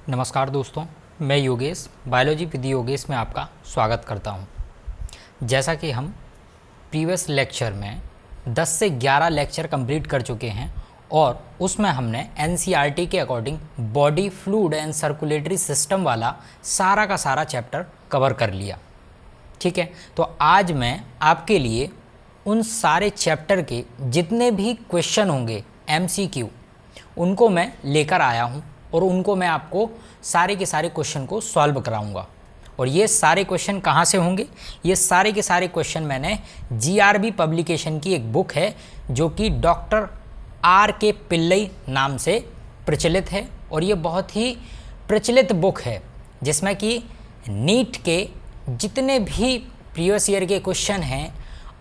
नमस्कार दोस्तों, मैं योगेश बायोलॉजी विद योगेश में आपका स्वागत करता हूं। जैसा कि हम प्रीवियस लेक्चर में 10 से 11 लेक्चर कंप्लीट कर चुके हैं और उसमें हमने एनसीईआरटी के according body fluid and circulatory system वाला सारा का सारा चैप्टर कवर कर लिया। ठीक है, तो आज मैं आपके लिए उन सारे चैप्टर के जितने भी क्वेश्चन होंगे एमसीक्यू, उनको मैं लेकर आया हूं और उनको मैं आपको सारे के सारे क्वेश्चन को सॉल्व कराऊंगा। और ये सारे क्वेश्चन कहाँ से होंगे? ये सारे के सारे क्वेश्चन मैंने जीआरबी पब्लिकेशन की एक बुक है जो कि डॉक्टर आर के पिल्लई नाम से प्रचलित है और ये बहुत ही प्रचलित बुक है जिसमें कि नीट के जितने भी प्रीवियस ईयर के क्वेश्चन हैं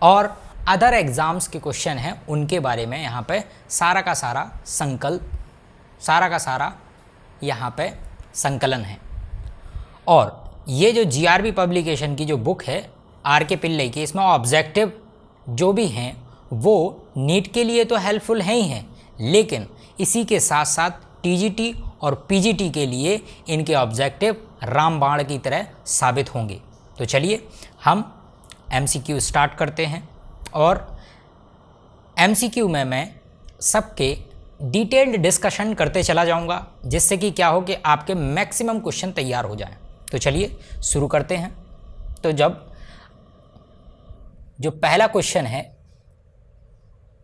और अदर एग्ज़ाम्स के क्वेश्चन हैं उनके बारे में यहाँ पे सारा का सारा यहाँ पे संकलन है। और ये जो जीआरबी पब्लिकेशन की जो बुक है आर के पिल्लई की, इसमें ऑब्जेक्टिव जो भी हैं वो नीट के लिए तो हेल्पफुल हैं ही हैं, लेकिन इसी के साथ साथ टीजीटी और पीजीटी के लिए इनके ऑब्जेक्टिव रामबाण की तरह साबित होंगे। तो चलिए हम एमसीक्यू स्टार्ट करते हैं और एमसीक्यू में मैं सबके डिटेल्ड डिस्कशन करते चला जाऊंगा जिससे कि क्या हो कि आपके मैक्सिमम क्वेश्चन तैयार हो जाएं। तो चलिए शुरू करते हैं। तो जो पहला क्वेश्चन है,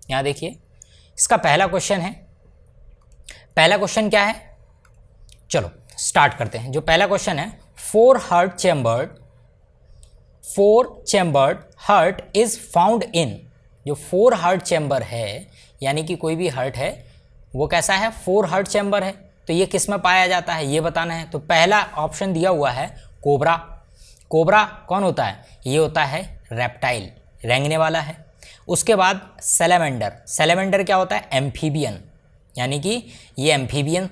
यहाँ देखिए, इसका पहला क्वेश्चन है। पहला क्वेश्चन क्या है? चलो स्टार्ट करते हैं। जो पहला क्वेश्चन है, four chambered heart is found in. जो फोर हार्ट चैम्बर है, यानी कि कोई भी हार्ट है वो कैसा है? फोर हार्ट चैम्बर है। तो ये किस में पाया जाता है ये बताना है। तो पहला ऑप्शन दिया हुआ है कोबरा। कोबरा कौन होता है? ये होता है रेप्टाइल, रेंगने वाला है। उसके बाद सैलेमेंडर। सैलेमेंडर क्या होता है? एम्फीबियन, यानी कि ये एम्फीबियन,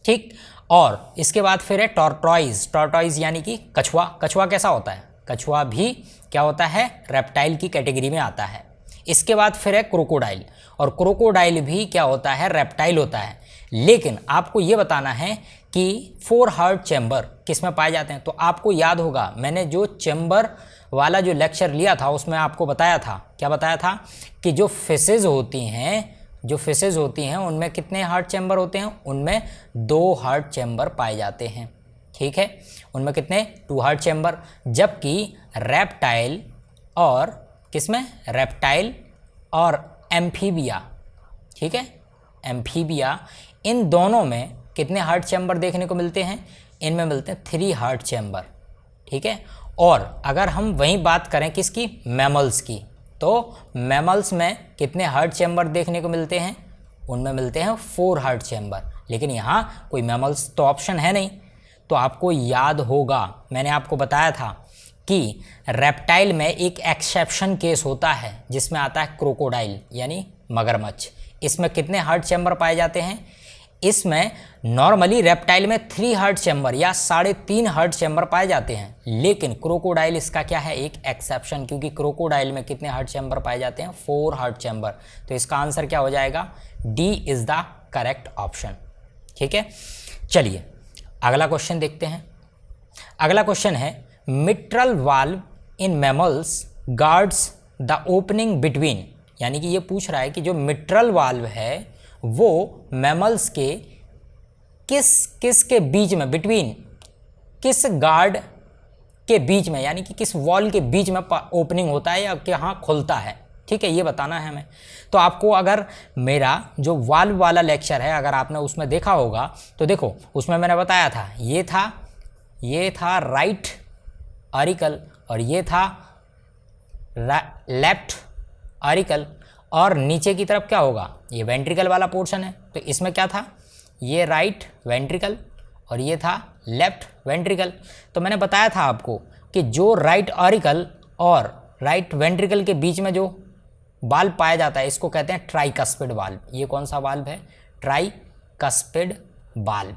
ठीक। और इसके बाद फिर है टॉर्टॉइज। टॉर्टॉइज यानी कि कछुआ। कछुआ कैसा होता है? कछुआ भी क्या होता है? रेप्टाइल की कैटेगरी में आता है। इसके बाद फिर है क्रोकोडाइल, और क्रोकोडाइल भी क्या होता है? रेप्टाइल होता है। लेकिन आपको ये बताना है कि फोर हार्ट चैम्बर किस में पाए जाते हैं। तो आपको याद होगा मैंने जो चैम्बर वाला जो लेक्चर लिया था उसमें आपको बताया था, क्या बताया था? कि जो फिशेज होती हैं उनमें कितने हार्ट चैम्बर होते हैं? उनमें 2 हार्ट चैम्बर पाए जाते हैं, ठीक है। उनमें कितने? 2 हार्ट चैम्बर। जबकि रेप्टाइल और किसमें? रेप्टाइल और एम्फीबिया, ठीक है, एम्फीबिया, इन दोनों में कितने हार्ट चैम्बर देखने को मिलते हैं? इनमें मिलते हैं 3 हार्ट चैम्बर, ठीक है। और अगर हम वहीं बात करें किसकी? मैमल्स की, तो मैमल्स में कितने हार्ट चैम्बर देखने को मिलते हैं? उनमें मिलते हैं 4 हार्ट चैम्बर। लेकिन यहाँ कोई मैमल्स तो ऑप्शन है नहीं। तो आपको याद होगा मैंने आपको बताया था कि रेप्टाइल में एक एक्सेप्शन केस होता है जिसमें आता है क्रोकोडाइल यानी मगरमच्छ। इसमें कितने हार्ट चैम्बर पाए जाते हैं? इसमें नॉर्मली रेप्टाइल में 3 हार्ट चैम्बर या 3.5 हार्ट चैम्बर पाए जाते हैं, लेकिन क्रोकोडाइल इसका क्या है? एक एक्सेप्शन, क्योंकि क्रोकोडाइल में कितने हार्ट चैम्बर पाए जाते हैं? 4 हार्ट चैम्बर। तो इसका आंसर क्या हो जाएगा? D is the correct option, ठीक है। चलिए अगला क्वेश्चन देखते हैं। अगला क्वेश्चन है, mitral valve in mammals guards the opening between. यानी कि ये पूछ रहा है कि जो मिट्रल वाल्व है वो मैमल्स के किस के बीच में, बिटवीन किस गार्ड के बीच में, यानी कि किस वॉल के बीच में ओपनिंग होता है या कहाँ खुलता है, ठीक है, ये बताना है हमें। तो आपको अगर मेरा जो वाल्व वाला लेक्चर है अगर आपने उसमें देखा होगा तो देखो उसमें मैंने बताया था ये था राइट ऑरिकल और ये था लेफ्ट ऑरिकल, और नीचे की तरफ क्या होगा? ये वेंट्रिकल वाला पोर्शन है। तो इसमें क्या था? ये राइट वेंट्रिकल और ये था लेफ्ट वेंट्रिकल। तो मैंने बताया था आपको कि जो राइट ऑरिकल और राइट वेंट्रिकल के बीच में जो वाल्व पाया जाता है इसको कहते हैं ट्राइकस्पिड वाल्व। ये कौन सा वाल्व है? Tricuspid valve.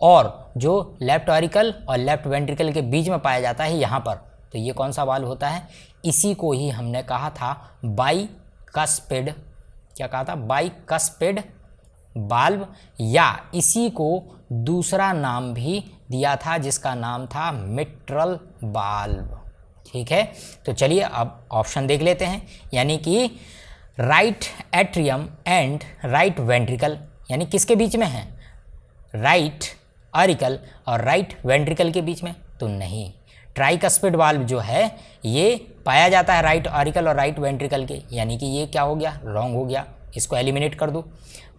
और जो लेफ्ट ऑरिकल और लेफ्ट वेंट्रिकल के बीच में पाया जाता है यहाँ पर, तो ये कौन सा वाल्व होता है? इसी को ही हमने कहा था बाइकस्पिड, क्या कहा था? बाइकस्पिड बाल्ब, या इसी को दूसरा नाम भी दिया था जिसका नाम था मिट्रल बाल्ब। ठीक है, तो चलिए अब ऑप्शन देख लेते हैं, यानी कि right atrium and right ventricle, यानी किसके बीच में है, राइट ऑरिकल और राइट वेंट्रिकल के बीच में तो नहीं। ट्राइकस्पिड वाल्व जो है ये पाया जाता है राइट ऑरिकल और राइट वेंट्रिकल के, यानी कि ये क्या हो गया, रॉन्ग हो गया, इसको एलिमिनेट कर दो।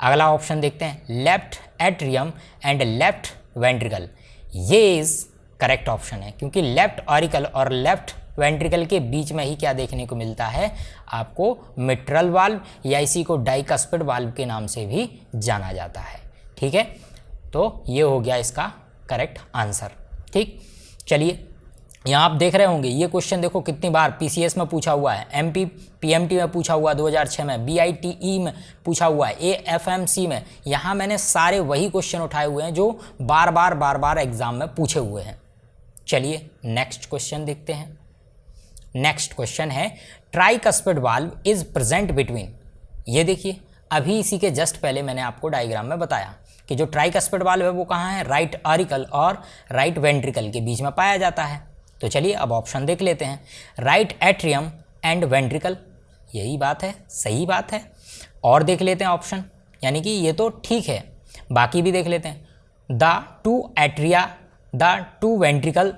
अगला ऑप्शन देखते हैं, left atrium and left ventricle, ये इज करेक्ट ऑप्शन है, क्योंकि लेफ्ट ऑरिकल और लेफ्ट वेंट्रिकल के बीच में ही क्या देखने को मिलता है आपको, मिट्रल वाल्व, या इसी को डाइकस्पिड वाल्व के नाम से भी जाना जाता है। ठीक है, तो ये हो गया इसका करेक्ट आंसर। ठीक, चलिए यहाँ आप देख रहे होंगे ये क्वेश्चन देखो कितनी बार पीसीएस में पूछा हुआ है, एमपी पीएमटी में पूछा हुआ 2006 में, बीआईटीई में पूछा हुआ है, एएफएमसी में। यहाँ मैंने सारे वही क्वेश्चन उठाए हुए हैं जो बार बार एग्जाम में पूछे हुए हैं। चलिए नेक्स्ट क्वेश्चन देखते हैं। नेक्स्ट क्वेश्चन है, tricuspid valve is present between, ये देखिए अभी इसी के जस्ट पहले मैंने आपको डायग्राम में बताया कि जो ट्राइकस्पिड वाल्व है वो कहाँ है, राइट ऑरिकल और राइट वेंट्रिकल के बीच में पाया जाता है। तो चलिए अब ऑप्शन देख लेते हैं, राइट एट्रियम एंड वेंट्रिकल, यही बात है, सही बात है। और देख लेते हैं ऑप्शन, यानी कि ये तो ठीक है, बाकी भी देख लेते हैं, the two atria, the two ventricle,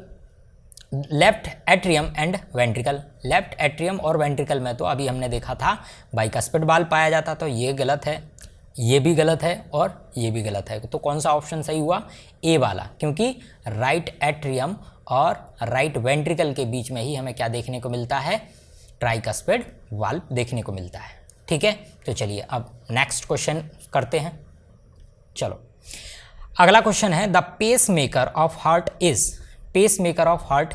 left atrium and ventricle. Left atrium और वेंट्रिकल में तो अभी हमने देखा था बाइकस्पिड वाल्व पाया जाता, तो ये गलत है, ये भी गलत है और ये भी गलत है। तो कौन सा ऑप्शन सही हुआ, ए वाला, क्योंकि राइट एट्रियम और राइट वेंट्रिकल के बीच में ही हमें क्या देखने को मिलता है, ट्राइकस्पिड वाल्व देखने को मिलता है। ठीक है, तो चलिए अब नेक्स्ट क्वेश्चन करते हैं। चलो अगला क्वेश्चन है, the pacemaker of heart is, pacemaker of heart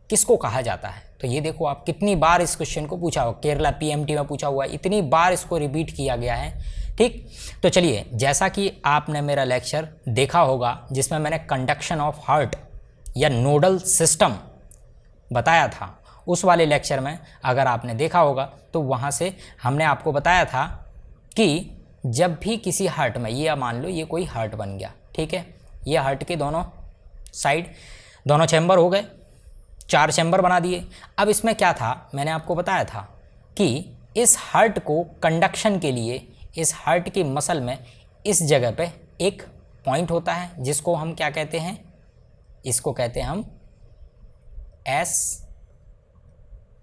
किसको कहा जाता है। तो ये देखो आप कितनी बार इस क्वेश्चन को पूछा हो, केरला पीएमटी में पूछा हुआ है, इतनी बार इसको रिपीट किया गया है। ठीक, तो चलिए जैसा कि आपने मेरा लेक्चर देखा होगा जिसमें मैंने कंडक्शन ऑफ हार्ट या नोडल सिस्टम बताया था, उस वाले लेक्चर में अगर आपने देखा होगा तो वहाँ से हमने आपको बताया था कि जब भी किसी हार्ट में, ये मान लो ये कोई हार्ट बन गया, ठीक है, ये हार्ट के दोनों साइड दोनों चैम्बर हो गए, 4 चैम्बर बना दिए। अब इसमें क्या था, मैंने आपको बताया था कि इस हार्ट को कंडक्शन के लिए इस हार्ट की मसल में इस जगह पे एक पॉइंट होता है जिसको हम क्या कहते हैं, इसको कहते हैं हम एस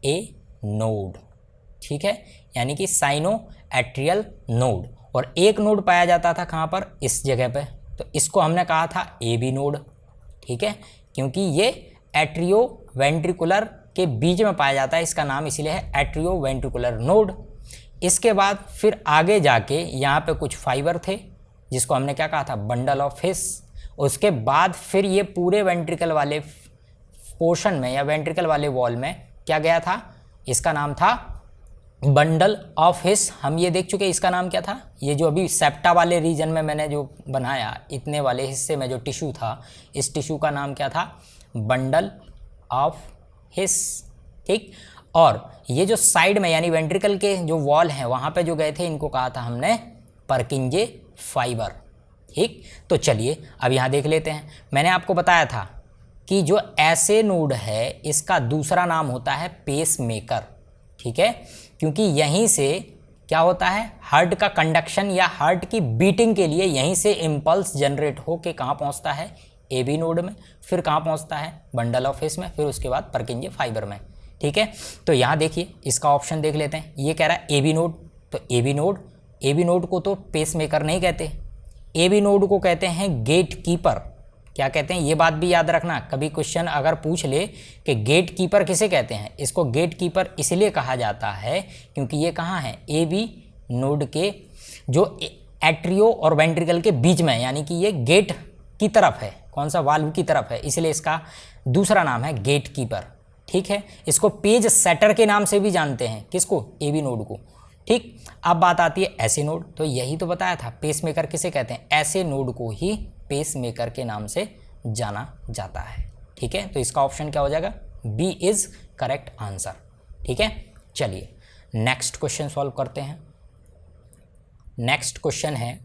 ए नोड। ठीक है, यानी कि साइनो एट्रियल नोड, और एक नोड पाया जाता था कहाँ पर, इस जगह पे, तो इसको हमने कहा था ए बी नोड। ठीक है, क्योंकि ये एट्रियो वेंट्रिकुलर के बीच में पाया जाता है, इसका नाम इसीलिए है एट्रियो वेंट्रिकुलर नोड। इसके बाद फिर आगे जाके यहाँ पे कुछ फाइबर थे जिसको हमने क्या कहा था, बंडल ऑफ हिस। उसके बाद फिर ये पूरे वेंट्रिकल वाले पोर्शन में या वेंट्रिकल वाले वॉल में क्या गया था, इसका नाम था बंडल ऑफ हिस। हम ये देख चुके, इसका नाम क्या था, ये जो अभी सेप्टा वाले रीजन में मैंने जो बनाया, इतने वाले हिस्से में जो टिश्यू था, इस टिश्यू का नाम क्या था, बंडल ऑफ हिस। ठीक, और ये जो साइड में यानी वेंट्रिकल के जो वॉल हैं वहाँ पे जो गए थे, इनको कहा था हमने परकिंजे फाइबर। ठीक, तो चलिए अब यहाँ देख लेते हैं। मैंने आपको बताया था कि जो ऐसे नोड है इसका दूसरा नाम होता है पेस मेकर। ठीक है, क्योंकि यहीं से क्या होता है, हार्ट का कंडक्शन या हार्ट की बीटिंग के लिए यहीं से इम्पल्स जनरेट हो के कहाँ पहुँचता है, ए बी नोड में, फिर कहाँ पहुँचता है, बंडल ऑफ हिस में, फिर उसके बाद परकिंजे फाइबर में। ठीक है, तो यहाँ देखिए इसका ऑप्शन देख लेते हैं, ये कह रहा है ए बी नोड, तो ए बी नोड को तो पेस मेकर नहीं कहते, ए बी नोड को कहते हैं गेट कीपर। क्या कहते हैं, ये बात भी याद रखना, कभी क्वेश्चन अगर पूछ ले कि गेट कीपर किसे कहते हैं, इसको गेट कीपर इसलिए कहा जाता है क्योंकि ये कहाँ है, ए बी नोड के जो एट्रियो और वेंट्रिकल के बीच में, यानी कि ये गेट की तरफ है, कौन सा, वाल्व की तरफ है, इसलिए इसका दूसरा नाम है गेट कीपर। ठीक है, इसको पेज सेटर के नाम से भी जानते हैं, किसको, ए बी नोड को। ठीक, अब बात आती है ऐसे नोड, तो यही तो बताया था पेसमेकर किसे कहते हैं, ऐसे नोड को ही पेसमेकर के नाम से जाना जाता है। ठीक है, तो इसका ऑप्शन क्या हो जाएगा, बी इज करेक्ट आंसर। ठीक है, चलिए नेक्स्ट क्वेश्चन सॉल्व करते हैं। नेक्स्ट क्वेश्चन है,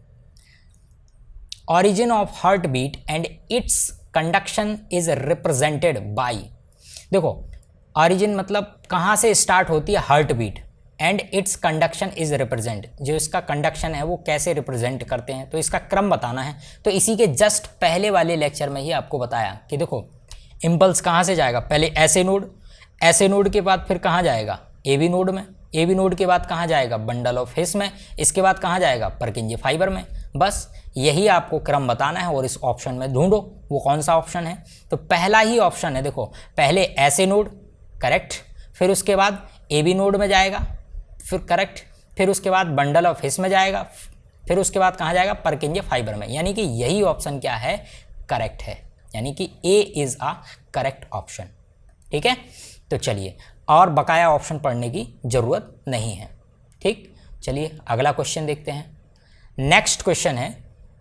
origin of heartbeat and its conduction is represented by. देखो ऑरिजिन मतलब कहाँ से स्टार्ट होती है heartbeat, and its conduction is represent, जो इसका कंडक्शन है वो कैसे रिप्रेजेंट करते हैं, तो इसका क्रम बताना है। तो इसी के जस्ट पहले वाले लेक्चर में ही आपको बताया कि देखो इम्पल्स कहाँ से जाएगा, पहले ऐसे नोड के बाद फिर कहाँ जाएगा, ए बी नोड में, ए बी नोड के बाद कहाँ जाएगा, बंडल ऑफ हिस में, इसके बाद कहाँ जाएगा, परकिंजे फाइबर में। बस यही आपको क्रम बताना है और इस ऑप्शन में ढूंढो वो कौन सा ऑप्शन है। तो पहला ही ऑप्शन है, देखो पहले ऐसे नोड, करेक्ट, फिर उसके बाद ए बी नोड में जाएगा, फिर करेक्ट, फिर उसके बाद बंडल ऑफ हिस में जाएगा, फिर उसके बाद कहाँ जाएगा, परकिंजे फाइबर में। यानी कि यही ऑप्शन क्या है, करेक्ट है, यानी कि A is a correct option. ठीक है, तो चलिए और बकाया ऑप्शन पढ़ने की ज़रूरत नहीं है। ठीक, चलिए अगला क्वेश्चन देखते हैं। नेक्स्ट क्वेश्चन है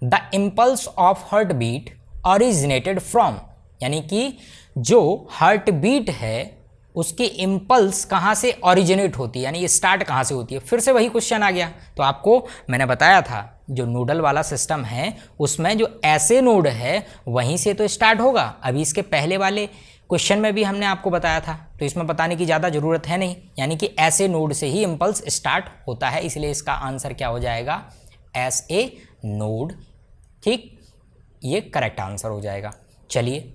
the impulse of heartbeat originated from, यानी कि जो हार्ट बीट है उसकी इम्पल्स कहाँ से ऑरिजिनेट होती है, यानी ये स्टार्ट कहाँ से होती है। फिर से वही क्वेश्चन आ गया। तो आपको मैंने बताया था जो नोडल वाला सिस्टम है उसमें जो ऐसे नोड है वहीं से तो स्टार्ट होगा। अभी इसके पहले वाले क्वेश्चन में भी हमने आपको बताया था, तो इसमें बताने की ज़्यादा ज़रूरत है नहीं, यानी कि ऐसे नोड से ही इम्पल्स स्टार्ट होता है, इसलिए इसका आंसर क्या हो जाएगा, एस ए नोड। ठीक, ये करेक्ट आंसर हो जाएगा। चलिए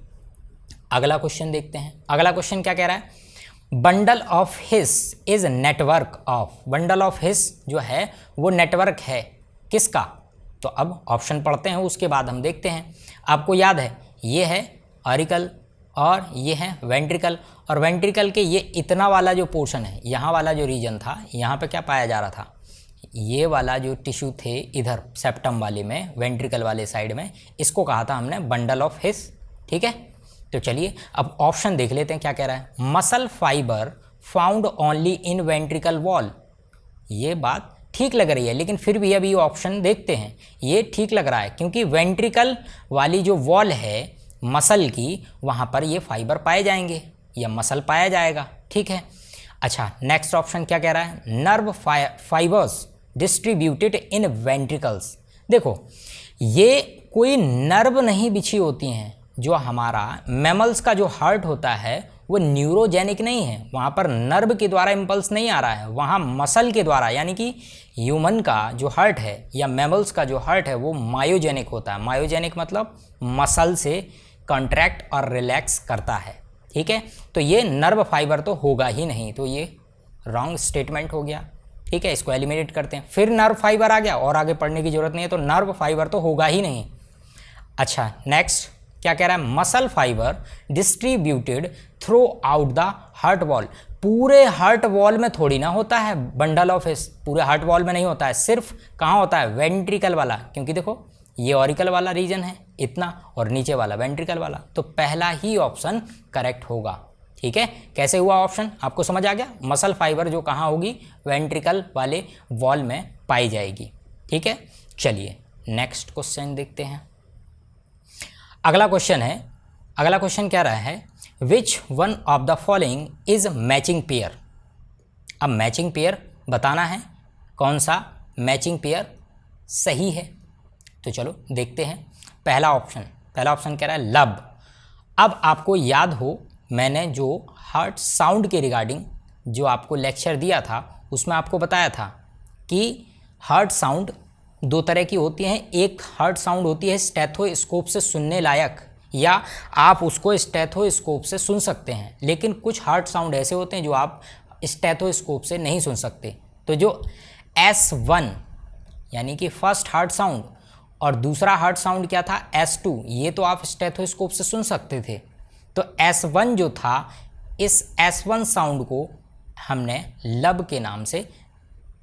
अगला क्वेश्चन देखते हैं। अगला क्वेश्चन क्या कह रहा है, bundle of his is network of, bundle of his जो है वो नेटवर्क है किसका। तो अब ऑप्शन पढ़ते हैं उसके बाद हम देखते हैं। आपको याद है ये है ऑरिकल और ये है वेंट्रिकल, और वेंट्रिकल के ये इतना वाला जो पोर्शन है, यहाँ वाला जो रीजन था, यहाँ पे क्या पाया जा रहा था, ये वाला जो टिश्यू थे इधर सेप्टम वाले में, वेंट्रिकल वाले साइड में, इसको कहा था हमने बंडल ऑफ हिस। ठीक है, तो चलिए अब ऑप्शन देख लेते हैं क्या कह रहा है। Muscle fibre found only in ventricle wall, ये बात ठीक लग रही है, लेकिन फिर भी अभी ऑप्शन देखते हैं। ये ठीक लग रहा है क्योंकि वेंट्रिकल वाली जो वॉल है मसल की, वहाँ पर ये फाइबर पाए जाएंगे या मसल पाया जाएगा। ठीक है, अच्छा नेक्स्ट ऑप्शन क्या कह रहा है, nerve fibres distributed in ventricles. देखो ये कोई नर्व नहीं बिछी होती हैं, जो हमारा मैमल्स का जो हार्ट होता है वो न्यूरोजेनिक नहीं है, वहाँ पर नर्व के द्वारा इम्पल्स नहीं आ रहा है, वहाँ मसल के द्वारा, यानी कि ह्यूमन का जो हार्ट है या मैमल्स का जो हार्ट है वो मायोजेनिक होता है। मायोजेनिक मतलब मसल से कॉन्ट्रैक्ट और रिलैक्स करता है। ठीक है, तो ये नर्व फाइबर तो होगा ही नहीं, तो ये रॉन्ग स्टेटमेंट हो गया। ठीक है, इसको एलिमिनेट करते हैं। फिर नर्व फाइबर आ गया और आगे पढ़ने की जरूरत नहीं है, तो नर्व फाइबर तो होगा ही नहीं। अच्छा नेक्स्ट क्या कह रहा है, muscle fibre distributed through out the heart wall, पूरे हार्ट वॉल में थोड़ी ना होता है बंडल ऑफ हिस, पूरे हार्ट वॉल में नहीं होता है, सिर्फ कहाँ होता है, वेंट्रिकल वाला, क्योंकि देखो ये ऑरिकल वाला रीजन है इतना और नीचे वाला वेंट्रिकल वाला, तो पहला ही ऑप्शन करेक्ट होगा। ठीक है, कैसे हुआ ऑप्शन आपको समझ आ गया, मसल फाइबर जो कहाँ होगी, वेंट्रिकल वाले वॉल में पाई जाएगी। ठीक है, चलिए नेक्स्ट क्वेश्चन देखते हैं। अगला क्वेश्चन क्या रहा है, which one of the following is matching pair. अब मैचिंग पेयर बताना है, कौन सा मैचिंग पेयर सही है, तो चलो देखते हैं। पहला ऑप्शन कह रहा है लब। अब आपको याद हो मैंने जो हार्ट साउंड के रिगार्डिंग जो आपको लेक्चर दिया था उसमें आपको बताया था कि हार्ट साउंड दो तरह की होती हैं। एक हार्ट साउंड होती है स्टेथोस्कोप से सुनने लायक, या आप उसको स्टेथोस्कोप से सुन सकते हैं, लेकिन कुछ हार्ट साउंड ऐसे होते हैं जो आप स्टेथोस्कोप से नहीं सुन सकते। तो जो S1 यानी कि फर्स्ट हार्ट साउंड और दूसरा हार्ट साउंड क्या था, S2, ये तो आप स्टेथोस्कोप से सुन सकते थे। तो S1 जो था, इस S1 साउंड को हमने लब के नाम से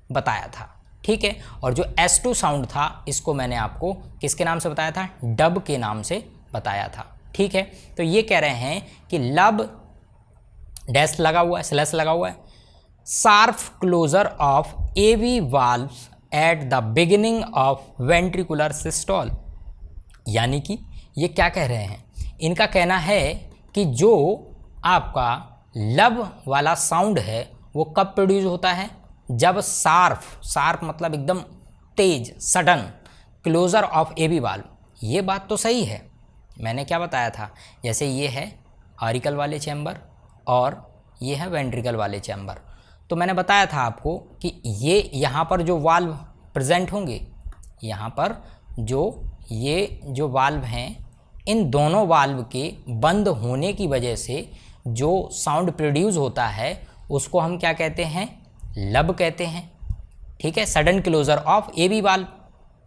बताया था। ठीक है, और जो S2 साउंड था इसको मैंने आपको किसके नाम से बताया था, डब के नाम से बताया था। ठीक है, तो ये कह रहे हैं कि लब डैश लगा हुआ है, स्लैश लगा हुआ है, sharp closure of AV valves at the beginning of ventricular systole. यानी कि ये क्या कह रहे हैं, इनका कहना है कि जो आपका लब वाला साउंड है वो कब प्रोड्यूस होता है, जब शार्प मतलब एकदम तेज, sudden closure of AV valve, ये बात तो सही है, मैंने क्या बताया था, जैसे ये है ऑरिकल वाले चैम्बर और ये है वेंट्रिकल वाले चैम्बर, तो मैंने बताया था आपको कि ये यहाँ पर जो वाल्व प्रेजेंट होंगे, यहाँ पर जो वाल्व हैं, इन दोनों वाल्व के बंद होने की वजह से जो साउंड प्रोड्यूस होता है उसको हम क्या कहते हैं, लब कहते हैं। ठीक है, sudden closure of A B valve,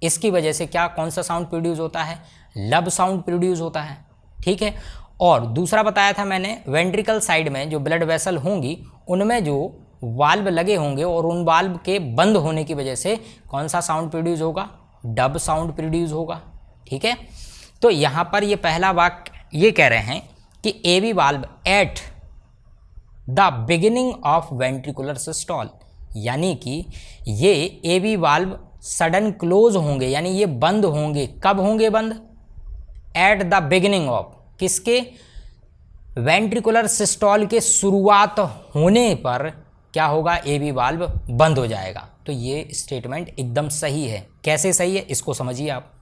इसकी वजह से क्या, कौन सा साउंड प्रोड्यूस होता है, लब साउंड प्रोड्यूस होता है। ठीक है, और दूसरा बताया था मैंने, वेंट्रिकल साइड में जो ब्लड वेसल होंगी उनमें जो वाल्व लगे होंगे और उन वाल्व के बंद होने की वजह से कौन सा साउंड प्रोड्यूस होगा, डब साउंड प्रोड्यूस होगा। ठीक है, तो यहाँ पर ये पहला वाक्य ये कह रहे हैं कि A B valve at the beginning of ventricular systole, यानी कि ये A B valve sudden close होंगे, यानी ये बंद होंगे। कब होंगे बंद, एट द बिगिनिंग ऑफ, किसके, वेंट्रिकुलर सिस्टोल के शुरुआत होने पर क्या होगा, ए बी वाल्व बंद हो जाएगा। तो ये स्टेटमेंट एकदम सही है। कैसे सही है इसको समझिए आप।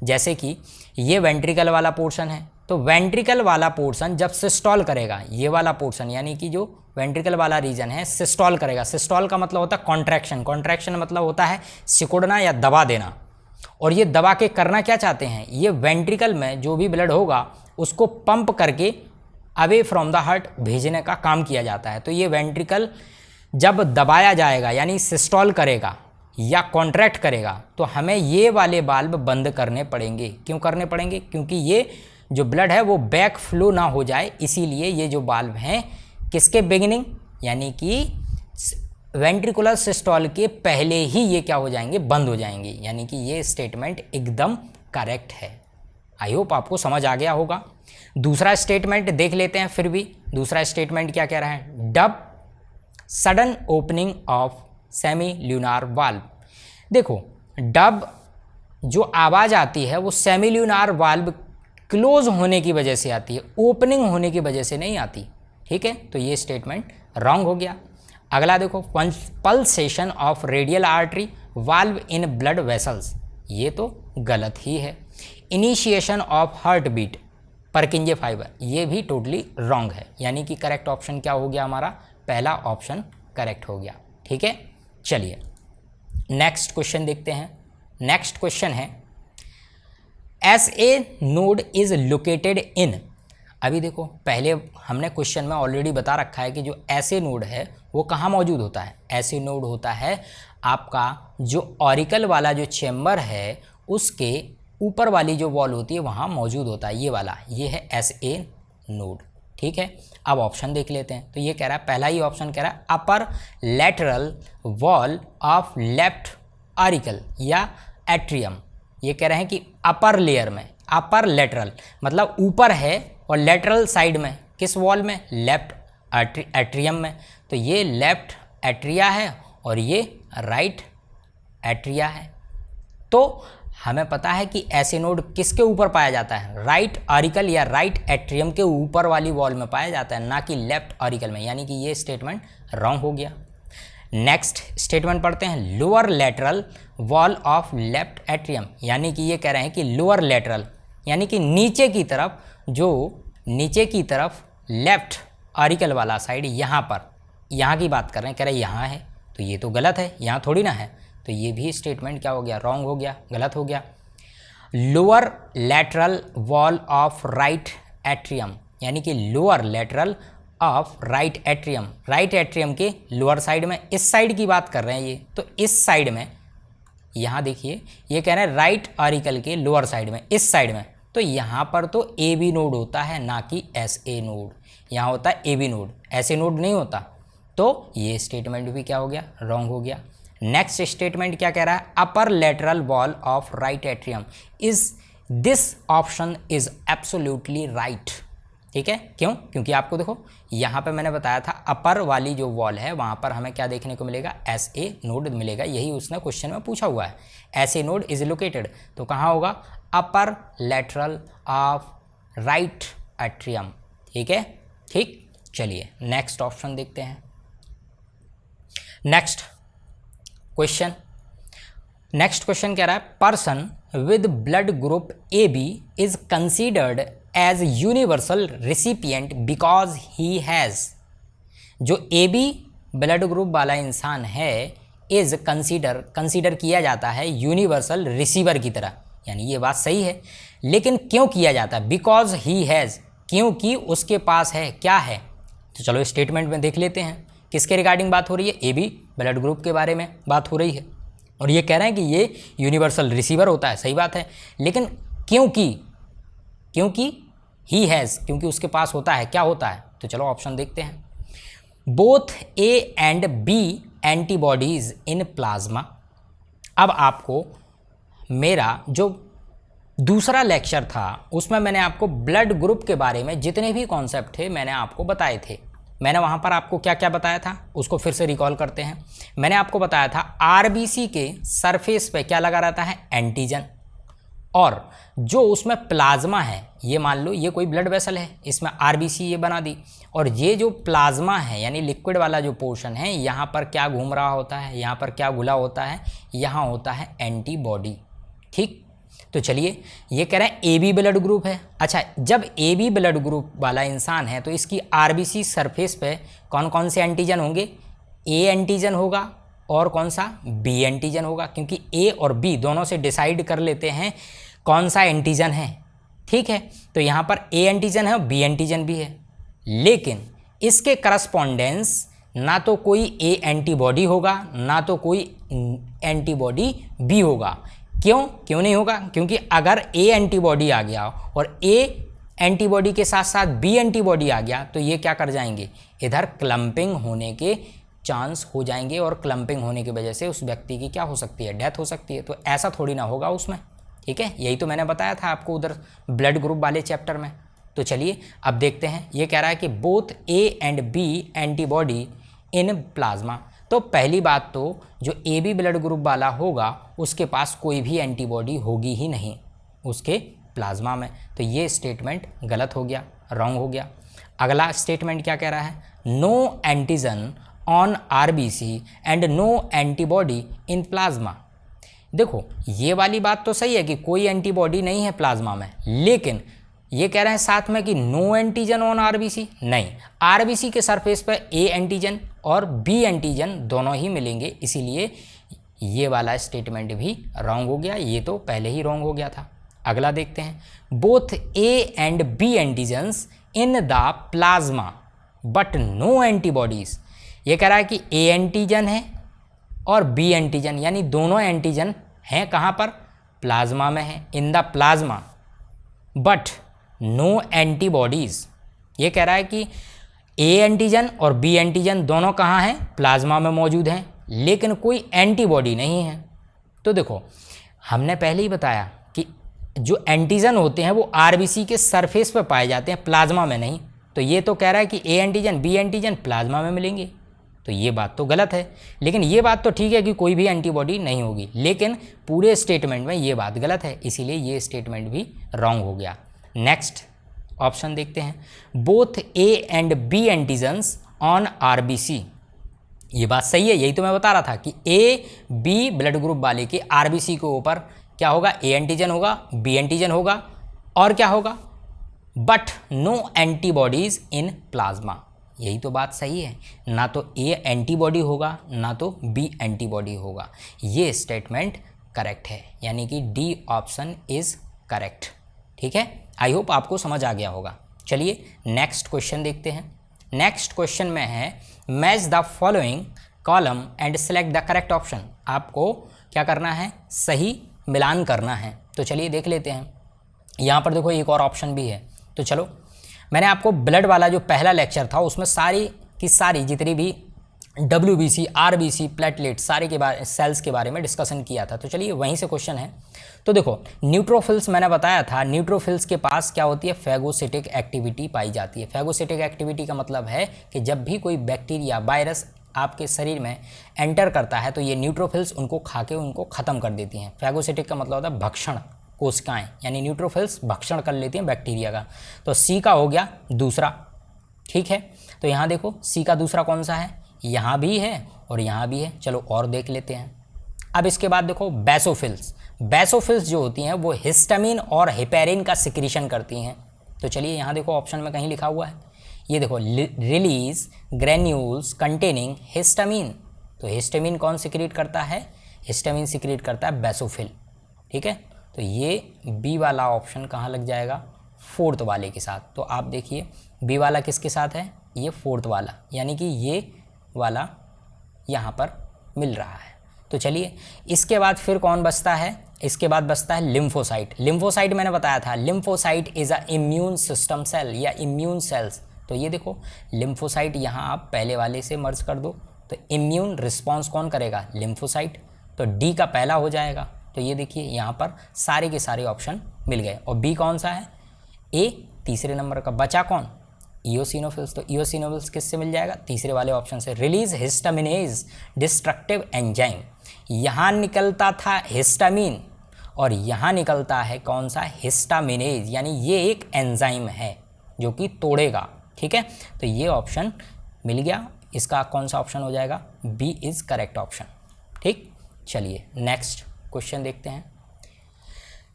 जैसे कि ये वेंट्रिकल वाला पोर्शन है, तो वेंट्रिकल वाला पोर्शन जब सिस्टोल करेगा, ये वाला पोर्शन यानी कि जो वेंट्रिकल वाला रीजन है सिस्टोल करेगा। सिस्टोल का मतलब होता है कॉन्ट्रैक्शन, कॉन्ट्रैक्शन मतलब होता है सिकुड़ना या दबा देना। और ये दबा के करना क्या चाहते हैं, ये वेंट्रिकल में जो भी ब्लड होगा उसको पंप करके अवे फ्रॉम द हार्ट भेजने का काम किया जाता है। तो ये वेंट्रिकल जब दबाया जाएगा यानी सिस्टोल करेगा या कॉन्ट्रैक्ट करेगा, तो हमें ये वाले वाल्व बंद करने पड़ेंगे। क्यों करने पड़ेंगे, क्योंकि ये जो ब्लड है वो बैक फ्लो ना हो जाए, इसीलिए ये जो वाल्व हैं किसके बिगिनिंग, यानी कि वेंट्रिकुलर सिस्टोल के पहले ही ये क्या हो जाएंगे, बंद हो जाएंगे। यानी कि ये स्टेटमेंट एकदम करेक्ट है। आई होप आपको समझ आ गया होगा। दूसरा स्टेटमेंट देख लेते हैं फिर भी। दूसरा स्टेटमेंट क्या कह रहा है, dub sudden opening of semi lunar valve. देखो, डब जो आवाज़ आती है वो सेमी ल्यूनार वाल्व क्लोज होने की वजह से आती है, ओपनिंग होने की वजह से नहीं आती। ठीक है, तो ये स्टेटमेंट रॉन्ग हो गया। अगला देखो, pulsation of radial artery valve in blood vessels, ये तो गलत ही है। Initiation of heartbeat Purkinje fibre, ये भी टोटली रॉन्ग है। यानी कि करेक्ट ऑप्शन क्या हो गया हमारा, पहला ऑप्शन करेक्ट हो गया। ठीक है, चलिए नेक्स्ट क्वेश्चन देखते हैं। नेक्स्ट क्वेश्चन है, S A node is located in. अभी देखो, पहले हमने क्वेश्चन में ऑलरेडी बता रखा है कि जो ऐसे नोड है वो कहाँ मौजूद होता है। ऐसे नोड होता है आपका जो ऑरिकल वाला जो चेम्बर है उसके ऊपर वाली जो वॉल होती है वहाँ मौजूद होता है। ये वाला, ये है एस ए नोड। ठीक है, अब ऑप्शन देख लेते हैं। तो ये कह रहा है, पहला ही ऑप्शन कह रहा है upper lateral wall of left auricle या एट्रियम। ये कह रहे हैं कि अपर लेयर में, अपर लेटरल मतलब ऊपर है और लेटरल साइड में, किस वॉल में, लेफ्ट एट्रियम में। तो ये लेफ्ट एट्रिया है और ये राइट एट्रिया है। तो हमें पता है कि ऐसे नोड किसके ऊपर पाया जाता है, राइट ऑरिकल या राइट एट्रियम के ऊपर वाली वॉल में पाया जाता है, ना कि लेफ्ट ऑरिकल में। यानी कि ये स्टेटमेंट रॉन्ग हो गया। नेक्स्ट स्टेटमेंट पढ़ते हैं, lower lateral wall of left atrium. यानी कि ये कह रहे हैं कि लोअर लेटरल यानी कि नीचे की तरफ, जो नीचे की तरफ लेफ्ट ऑरिकल वाला साइड, यहाँ पर, यहाँ की बात कर रहे हैं, कह रहे हैं यहाँ है। तो ये तो गलत है, यहाँ थोड़ी ना है। तो ये भी स्टेटमेंट क्या हो गया, रॉन्ग हो गया, गलत हो गया। Lower lateral wall of right atrium, यानी कि lower lateral of right atrium, right atrium के लोअर साइड में, इस साइड की बात कर रहे हैं ये। तो इस साइड में, यहाँ देखिए ये कह रहे हैं राइट ऑरिकल के लोअर साइड में, इस साइड में। तो यहाँ पर तो ए बी नोड होता है, ना कि एस ए नोड। यहाँ होता है ए बी नोड, ऐसे नोड नहीं होता। तो ये स्टेटमेंट भी क्या हो गया, रॉन्ग हो गया। नेक्स्ट स्टेटमेंट क्या कह रहा है, upper lateral wall of right atrium is, this option is absolutely right. ठीक है, क्यों, क्योंकि आपको देखो यहाँ पे मैंने बताया था अपर वाली जो वॉल है वहाँ पर हमें क्या देखने को मिलेगा, एस ए नोड मिलेगा। यही उसने क्वेश्चन में पूछा हुआ है, S A node is located. तो कहाँ होगा, अपर लेटरल ऑफ राइट एट्रियम। ठीक है, ठीक, चलिए नेक्स्ट ऑप्शन देखते हैं। नेक्स्ट क्वेश्चन, नेक्स्ट क्वेश्चन कह रहा है person with blood group A B is considered as universal recipient because he has, जो ए बी ब्लड ग्रुप वाला इंसान है इज कंसीडर किया जाता है यूनिवर्सल रिसीवर की तरह, यानी ये बात सही है। लेकिन क्यों किया जाता है? बिकॉज ही हैज़, क्योंकि उसके पास है, क्या है? तो चलो स्टेटमेंट में देख लेते हैं किसके रिगार्डिंग बात हो रही है। ए बी ब्लड ग्रुप के बारे में बात हो रही है और ये कह रहे हैं कि ये यूनिवर्सल रिसीवर होता है, सही बात है। लेकिन क्योंकि ही हैज़, क्योंकि उसके पास होता है, क्या होता है? तो चलो ऑप्शन देखते हैं। Both A and B antibodies in plasma. अब आपको मेरा जो दूसरा लेक्चर था उसमें मैंने आपको ब्लड ग्रुप के बारे में जितने भी कॉन्सेप्ट थे मैंने आपको बताए थे। मैंने वहाँ पर आपको क्या क्या बताया था उसको फिर से रिकॉल करते हैं। मैंने आपको बताया था आरबीसी के सरफेस पे क्या लगा रहता है? एंटीजन। और जो उसमें प्लाज्मा है, ये मान लो ये कोई ब्लड वेसल है, इसमें आरबीसी ये बना दी, और ये जो प्लाज्मा है यानी लिक्विड वाला जो पोर्शन है, यहाँ पर क्या घूम रहा होता है? यहाँ पर क्या घुला होता है? यहाँ होता है एंटीबॉडी। ठीक, तो चलिए ये कह रहे हैं ए बी ब्लड ग्रुप है। अच्छा, जब ए बी ब्लड ग्रुप वाला इंसान है तो इसकी आरबीसी सरफेस पे कौन कौन से एंटीजन होंगे? ए एंटीजन होगा और कौन सा? बी एंटीजन होगा, क्योंकि ए और बी दोनों से डिसाइड कर लेते हैं कौन सा एंटीजन है। ठीक है, तो यहाँ पर ए एंटीजन है और बी एंटीजन भी है, लेकिन इसके करस्पॉन्डेंस ना तो कोई ए एंटीबॉडी होगा ना तो कोई एंटीबॉडी बी होगा। क्यों नहीं होगा? क्योंकि अगर ए एंटीबॉडी आ गया और ए एंटीबॉडी के साथ साथ बी एंटीबॉडी आ गया तो ये क्या कर जाएंगे? इधर क्लम्पिंग होने के चांस हो जाएंगे और क्लम्पिंग होने की वजह से उस व्यक्ति की क्या हो सकती है? डेथ हो सकती है। तो ऐसा थोड़ी ना होगा उसमें। ठीक है, यही तो मैंने बताया था आपको उधर ब्लड ग्रुप वाले चैप्टर में। तो चलिए अब देखते हैं। ये कह रहा है कि both A and B antibody in plasma. तो पहली बात तो जो ए बी ब्लड ग्रुप वाला होगा उसके पास कोई भी एंटीबॉडी होगी ही नहीं उसके प्लाज्मा में। तो ये स्टेटमेंट गलत हो गया, रॉन्ग हो गया। अगला स्टेटमेंट क्या कह रहा है? No antigen on RBC and no antibody in plasma. देखो ये वाली बात तो सही है कि कोई एंटीबॉडी नहीं है प्लाज्मा में, लेकिन ये कह रहे हैं साथ में कि नो एंटीजन ऑन आरबीसी। नहीं, आरबीसी के सरफेस पर ए एंटीजन और बी एंटीजन दोनों ही मिलेंगे, इसीलिए ये वाला स्टेटमेंट भी रॉन्ग हो गया। ये तो पहले ही रॉन्ग हो गया था। अगला देखते हैं। Both A and B antigens in the plasma but no antibodies. ये कह रहा है कि ए एंटीजन है और बी एंटीजन, यानी दोनों एंटीजन हैं कहाँ पर? प्लाज्मा में है, in the plasma, but no antibodies. ये कह रहा है कि ए एंटीजन और बी एंटीजन दोनों कहाँ हैं? प्लाज्मा में मौजूद हैं, लेकिन कोई एंटीबॉडी नहीं है। तो देखो हमने पहले ही बताया कि जो एंटीजन होते हैं वो आरबीसी के सरफेस पर पाए जाते हैं, प्लाज्मा में नहीं। तो ये तो कह रहा है कि A antigen B antigen plasma में मिलेंगे, तो ये बात तो गलत है। लेकिन ये बात तो ठीक है कि कोई भी एंटीबॉडी नहीं होगी, लेकिन पूरे स्टेटमेंट में ये बात गलत है, इसीलिए ये स्टेटमेंट भी रॉन्ग हो गया। नेक्स्ट ऑप्शन देखते हैं। Both A and B antigens on RBC. ये बात सही है, यही तो मैं बता रहा था कि ए बी ब्लड ग्रुप वाले के आरबीसी के ऊपर क्या होगा? ए एंटीजन होगा, बी एंटीजन होगा और क्या होगा? But no antibodies in plasma. यही तो बात सही है, ना तो ए एंटीबॉडी होगा ना तो बी एंटीबॉडी होगा। ये स्टेटमेंट करेक्ट है, यानी कि डी ऑप्शन इज़ करेक्ट। ठीक है, आई होप आपको समझ आ गया होगा। चलिए नेक्स्ट क्वेश्चन देखते हैं। नेक्स्ट क्वेश्चन में है match the following column and select the correct option. आपको क्या करना है? सही मिलान करना है। तो चलिए देख लेते हैं। यहाँ पर देखो एक और ऑप्शन भी है। तो चलो, मैंने आपको ब्लड वाला जो पहला लेक्चर था उसमें सारी की सारी जितनी भी WBC, RBC, प्लेटलेट सारे के बारे सेल्स के बारे में डिस्कशन किया था। तो चलिए वहीं से क्वेश्चन है। तो देखो न्यूट्रोफिल्स मैंने बताया था, न्यूट्रोफिल्स के पास क्या होती है? फैगोसिटिक एक्टिविटी पाई जाती है। फैगोसिटिक एक्टिविटी का मतलब है कि जब भी कोई बैक्टीरिया, वायरस आपके शरीर में एंटर करता है तो ये न्यूट्रोफिल्स उनको खा के उनको ख़त्म कर देती हैं। फैगोसिटिक का मतलब होता है भक्षण कोशिकाएं, यानी न्यूट्रोफिल्स भक्षण कर लेती हैं बैक्टीरिया का। तो सी का हो गया दूसरा। ठीक है, तो यहाँ देखो सी का दूसरा कौन सा है? यहाँ भी है और यहाँ भी है। चलो और देख लेते हैं। अब इसके बाद देखो बेसोफिल्स। बेसोफिल्स जो होती हैं वो हिस्टामिन और हेपेरिन का सिक्रीशन करती हैं। तो चलिए यहाँ देखो ऑप्शन में कहीं लिखा हुआ है, ये देखो रिलीज ग्रेन्यूल्स कंटेनिंग हिस्टामिन। तो हिस्टामिन कौन सिक्रीट करता है? हिस्टामिन सिक्रीट करता है बेसोफिल। ठीक है, तो ये बी वाला ऑप्शन कहाँ लग जाएगा? फोर्थ वाले के साथ। तो आप देखिए बी वाला किसके साथ है? ये फोर्थ वाला, यानी कि ये वाला यहाँ पर मिल रहा है। तो चलिए इसके बाद फिर कौन बचता है? इसके बाद बचता है लिम्फोसाइट। लिम्फोसाइट मैंने बताया था, lymphocyte is a immune system cell या इम्यून सेल्स। तो ये देखो लिम्फोसाइट यहाँ आप पहले वाले से मर्ज कर दो, तो इम्यून रिस्पॉन्स कौन करेगा? लिम्फोसाइट। तो डी का पहला हो जाएगा। तो ये देखिए यहाँ पर सारे के सारे ऑप्शन मिल गए। और बी कौन सा है? ए तीसरे नंबर का। बचा कौन? इओसिनोफिल्स। तो इओसिनोफिल्स किससे मिल जाएगा? तीसरे वाले ऑप्शन से। Release histaminase destructive enzyme. यहाँ निकलता था हिस्टामिन और यहाँ निकलता है कौन सा? हिस्टामिनेज, यानी ये एक एंजाइम है जो कि तोड़ेगा। ठीक है, तो ये ऑप्शन मिल गया। इसका कौन सा ऑप्शन हो जाएगा? B is correct option. ठीक, चलिए नेक्स्ट क्वेश्चन देखते हैं।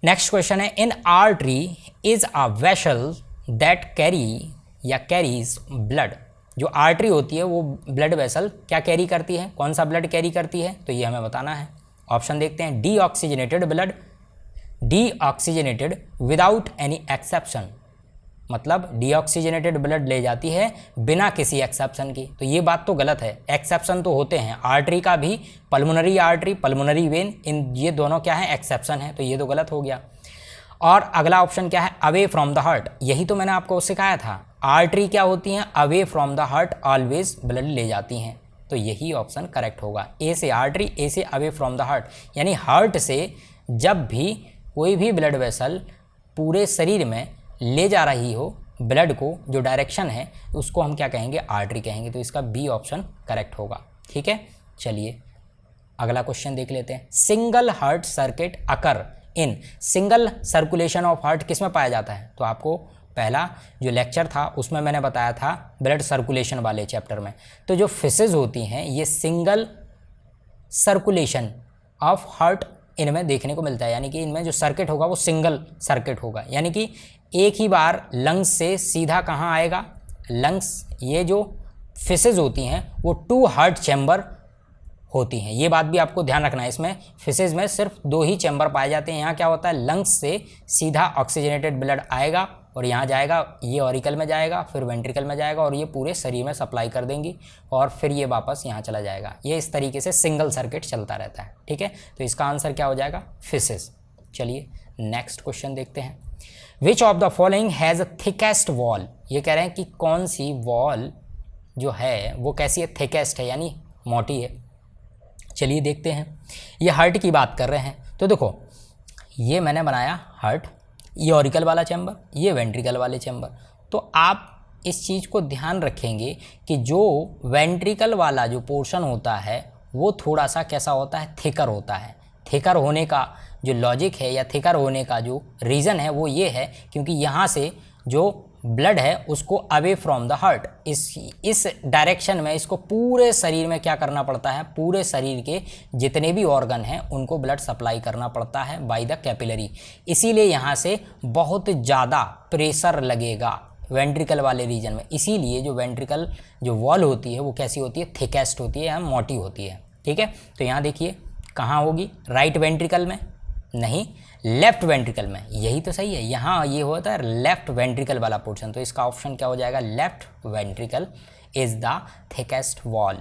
नेक्स्ट क्वेश्चन है, an artery is a vessel that carry या कैरीज ब्लड। जो आर्टरी होती है वो ब्लड वेसल क्या कैरी करती है? कौन सा ब्लड कैरी करती है? तो ये हमें बताना है। ऑप्शन देखते हैं, deoxygenated blood, deoxygenated without any exception, मतलब डीऑक्सीजनेटेड ब्लड ले जाती है बिना किसी एक्सेप्शन की। तो ये बात तो गलत है, एक्सेप्शन तो होते हैं। आर्टरी का भी पल्मोनरी आर्टरी, पल्मोनरी वेन, इन ये दोनों क्या है? एक्सेप्शन है। तो ये तो गलत हो गया। और अगला ऑप्शन क्या है? Away from the heart. यही तो मैंने आपको सिखाया था, आर्टरी क्या होती हैं? Away from the heart always blood ले जाती हैं। तो यही ऑप्शन करेक्ट होगा। ए से आर्टरी, ए से अवे फ्रॉम द हार्ट, यानी हार्ट से जब भी कोई भी ब्लड वेसल पूरे शरीर में ले जा रही हो ब्लड को, जो डायरेक्शन है उसको हम क्या कहेंगे? आर्टरी कहेंगे। तो इसका बी ऑप्शन करेक्ट होगा। ठीक है, चलिए अगला क्वेश्चन देख लेते हैं। Single heart circuit occur in, single circulation of heart किस में पाया जाता है? तो आपको पहला जो लेक्चर था उसमें मैंने बताया था ब्लड सर्कुलेशन वाले चैप्टर में। तो जो फिसेज होती हैं ये सिंगल सर्कुलेशन ऑफ हार्ट इनमें देखने को मिलता है, यानी कि इनमें जो सर्किट होगा वो सिंगल सर्किट होगा, यानी कि एक ही बार लंग्स से सीधा कहाँ आएगा? लंग्स, ये जो फिसेज होती हैं वो 2 हार्ट चैम्बर होती हैं। ये बात भी आपको ध्यान रखना है, इसमें फिसेज में सिर्फ 2 ही चैम्बर पाए जाते हैं। यहाँ क्या होता है? लंग्स से सीधा ऑक्सीजनेटेड ब्लड आएगा और यहाँ जाएगा, ये ऑरिकल में जाएगा, फिर वेंट्रिकल में जाएगा और ये पूरे शरीर में सप्लाई कर देंगी और फिर ये वापस यहाँ चला जाएगा। ये इस तरीके से सिंगल सर्किट चलता रहता है। ठीक है, तो इसका आंसर क्या हो जाएगा? फिसेज। चलिए नेक्स्ट क्वेश्चन देखते हैं। Which of the following has a thickest wall. ये कह रहे हैं कि कौन सी वॉल जो है वो कैसी है? थिकेस्ट है, यानी मोटी है। चलिए देखते हैं। ये हार्ट की बात कर रहे हैं, तो देखो ये मैंने बनाया हार्ट, ये ऑरिकल वाला चैम्बर, ये वेंट्रिकल वाले चैम्बर। तो आप इस चीज़ को ध्यान रखेंगे कि जो वेंट्रिकल वाला जो पोर्शन होता है वो थोड़ा सा कैसा होता है? थिकर होता है। थिकर होने का जो लॉजिक है या थिकर होने का जो रीज़न है वो ये है क्योंकि यहाँ से जो ब्लड है उसको अवे फ्रॉम द हार्ट, इस डायरेक्शन में इसको पूरे शरीर में क्या करना पड़ता है? पूरे शरीर के जितने भी ऑर्गन हैं उनको ब्लड सप्लाई करना पड़ता है बाय द कैपिलरी। इसीलिए यहाँ से बहुत ज़्यादा प्रेशर लगेगा वेंट्रिकल वाले रीजन में। इसीलिए जो वेंट्रिकल जो वॉल होती है वो कैसी होती है? थिकेस्ट होती है या मोटी होती है। ठीक है, तो यहाँ देखिए कहाँ होगी? राइट वेंट्रिकल में नहीं, लेफ्ट वेंट्रिकल में। यही तो सही है, यहाँ ये होता है लेफ्ट वेंट्रिकल वाला पोर्शन। तो इसका ऑप्शन क्या हो जाएगा? Left ventricle is the thickest wall.